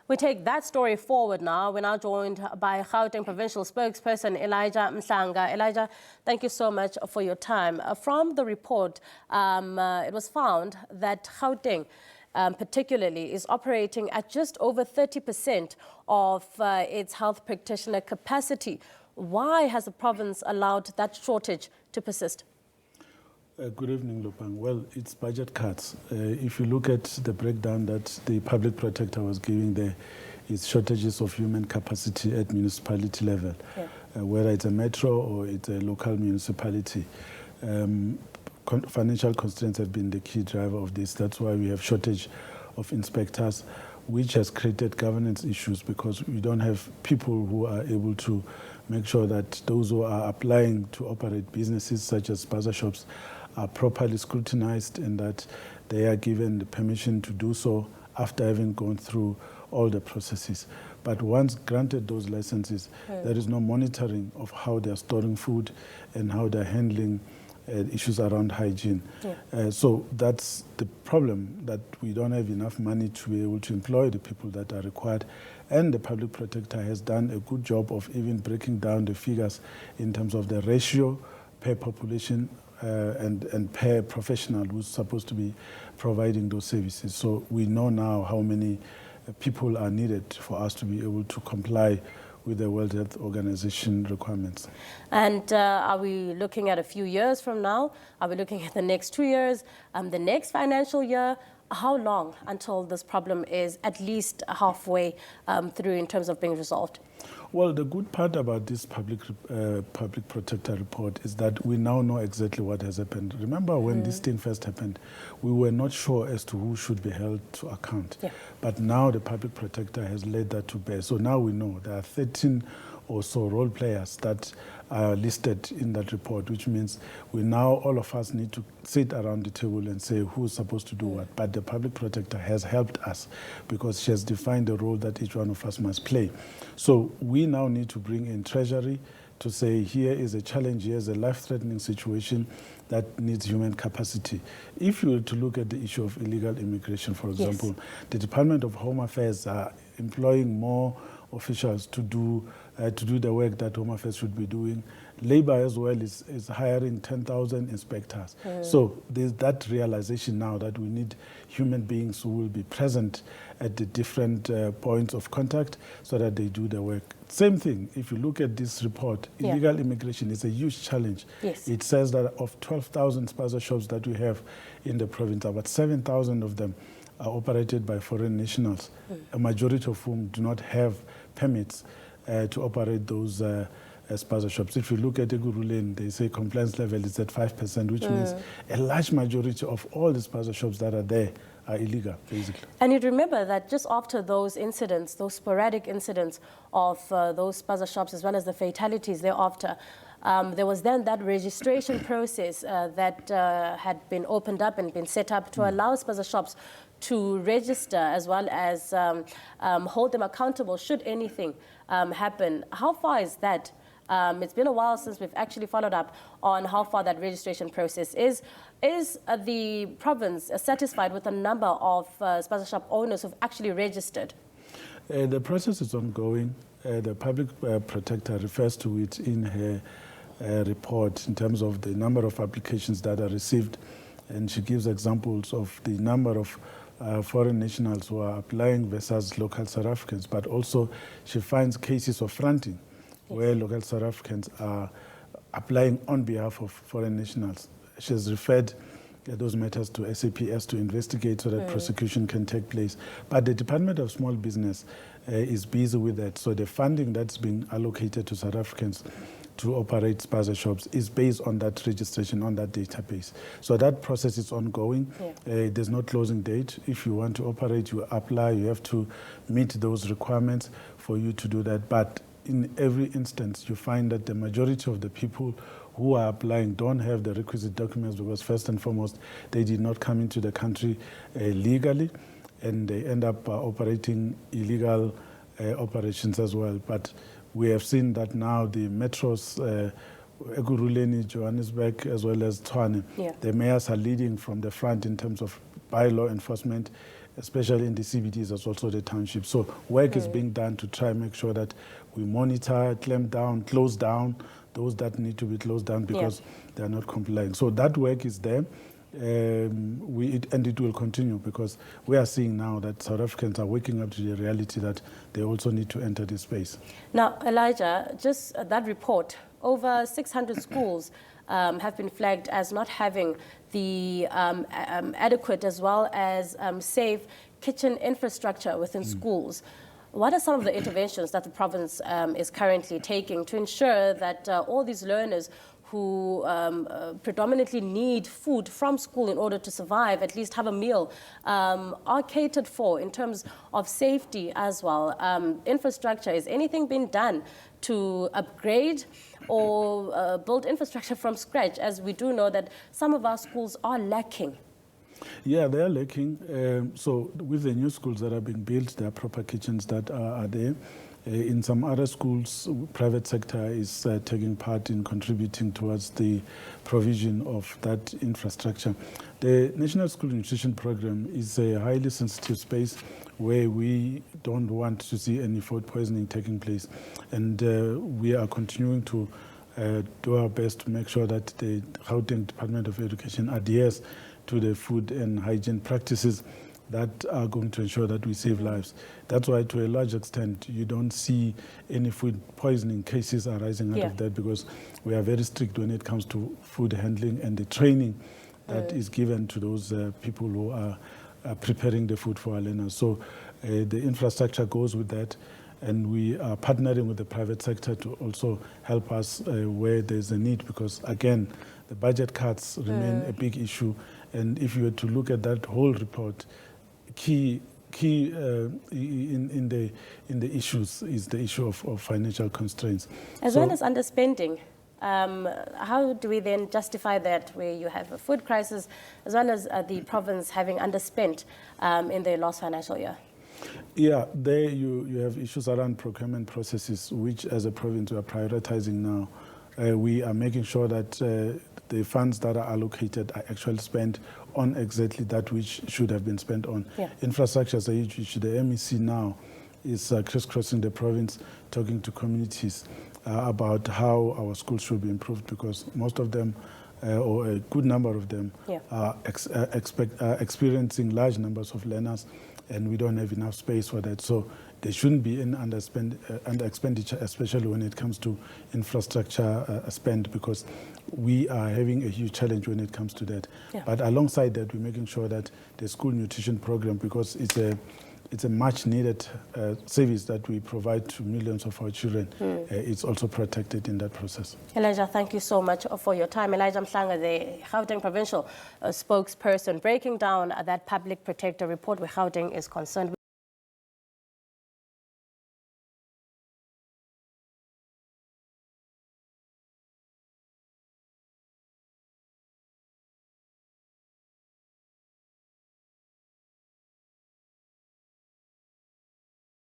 We take that story forward now. We're now joined by Gauteng Provincial Spokesperson Elijah Mhlanga. Elijah, thank you so much for your time. From the report, it was found that Gauteng particularly is operating at just over 30% of its health practitioner capacity. Why has the province allowed that shortage to persist? Good evening, Lupang. Well, it's budget cuts. If you look at the breakdown that the public protector was giving there, it's shortages of human capacity at municipality level, whether it's a metro or it's a local municipality. Financial constraints have been the key driver of this. That's why we have shortage of inspectors, which has created governance issues because we don't have people who are able to make sure that those who are applying to operate businesses such as Spaza shops are properly scrutinized and that they are given the permission to do so after having gone through all the processes. But once granted those licenses, there is no monitoring of how they are storing food and how they're handling issues around hygiene. So that's the problem, that we don't have enough money to be able to employ the people that are required. And the public protector has done a good job of even breaking down the figures in terms of the ratio per population and per professional who's supposed to be providing those services. So we know now how many people are needed for us to be able to comply with the World Health Organization requirements. And are we looking at a few years from now? Are we looking at the next 2 years, the next financial year? How long until this problem is at least halfway through in terms of being resolved? Well, the good part about this public protector report is that we now know exactly what has happened. Remember when this thing first happened, we were not sure as to who should be held to account. But now the public protector has laid that to bear. So now we know there are 13 or so role players that are listed in that report, which means we now, all of us need to sit around the table and say who's supposed to do what. But the public protector has helped us because she has defined the role that each one of us must play. So we now need to bring in Treasury to say here is a challenge, here is a life-threatening situation that needs human capacity. If you were to look at the issue of illegal immigration, for example, the Department of Home Affairs are employing more officials to do the work that Home Affairs should be doing. Labor as well is hiring 10,000 inspectors. So there's that realization now that we need human beings who will be present at the different points of contact so that they do the work. Same thing, if you look at this report, illegal immigration is a huge challenge. It says that of 12,000 Spaza shops that we have in the province, about 7,000 of them are operated by foreign nationals, a majority of whom do not have permits to operate those Spaza shops. If you look at Ekurhuleni, they say compliance level is at 5%, which means a large majority of all the Spaza shops that are there are illegal, basically. And you'd remember that just after those incidents, those sporadic incidents of those Spaza shops, as well as the fatalities thereafter, there was then that registration process that had been opened up and been set up to allow Spaza shops to register as well as hold them accountable should anything happen. How far is that? It's been a while since we've actually followed up on how far that registration process is. Is the province satisfied with the number of Spaza shop owners who've actually registered? The process is ongoing. The public protector refers to it in her report in terms of the number of applications that are received. And she gives examples of the number of foreign nationals who are applying versus local South Africans. But also she finds cases of fronting where local South Africans are applying on behalf of foreign nationals. She has referred those matters to SABC to investigate so that prosecution can take place. But the Department of Small Business is busy with that. So the funding that's been allocated to South Africans to operate Spaza shops is based on that registration, on that database. So that process is ongoing. There's no closing date. If you want to operate, you apply, you have to meet those requirements for you to do that. But in every instance, you find that the majority of the people who are applying don't have the requisite documents because first and foremost, they did not come into the country legally, and they end up operating illegal operations as well. But we have seen that now the metros, Ekurhuleni, Johannesburg, as well as Tshwane, the mayors are leading from the front in terms of bylaw enforcement especially in the CBDs as also the townships. So work is being done to try and make sure that we monitor, clamp down, close down those that need to be closed down because they are not complying. So that work is there. And it will continue because we are seeing now that South Africans are waking up to the reality that they also need to enter this space. Now, Elijah, just that report, over 600 schools have been flagged as not having the adequate as well as safe kitchen infrastructure within schools. What are some of the interventions that the province is currently taking to ensure that all these learners who predominantly need food from school in order to survive, at least have a meal, are catered for in terms of safety as well? Infrastructure, is anything being done to upgrade or build infrastructure from scratch, as we do know that some of our schools are lacking? Yeah, they are lacking. So with the new schools that are being built, there are proper kitchens that are there. In some other schools, private sector is taking part in contributing towards the provision of that infrastructure. The National School Nutrition Program is a highly sensitive space where we don't want to see any food poisoning taking place. And we are continuing to do our best to make sure that the Gauteng Department of Education adheres to the food and hygiene practices that are going to ensure that we save lives. That's why, to a large extent, you don't see any food poisoning cases arising out of that, because we are very strict when it comes to food handling and the training that is given to those people who are preparing the food for our learners. So the infrastructure goes with that, and we are partnering with the private sector to also help us where there's a need, because, again, the budget cuts remain a big issue. And if you were to look at that whole report, key in the issues is the issue of financial constraints. As well as underspending. How do we then justify that, where you have a food crisis as well as the province having underspent in the last financial year? Yeah, there you have issues around procurement processes, which as a province we are prioritizing now. We are making sure that the funds that are allocated are actually spent on exactly that which should have been spent on. Infrastructure is a huge issue. The MEC now is crisscrossing the province, talking to communities about how our schools should be improved, because most of them, or a good number of them, are experiencing large numbers of learners, and we don't have enough space for that. So there shouldn't be any under expenditure, especially when it comes to infrastructure spend, because we are having a huge challenge when it comes to that. But alongside that, we're making sure that the school nutrition program, because it's a much needed service that we provide to millions of our children, it's also protected in that process. Elijah, thank you so much for your time. Elijah Mhlanga, the Gauteng provincial spokesperson, breaking down that public protector report where Gauteng is concerned.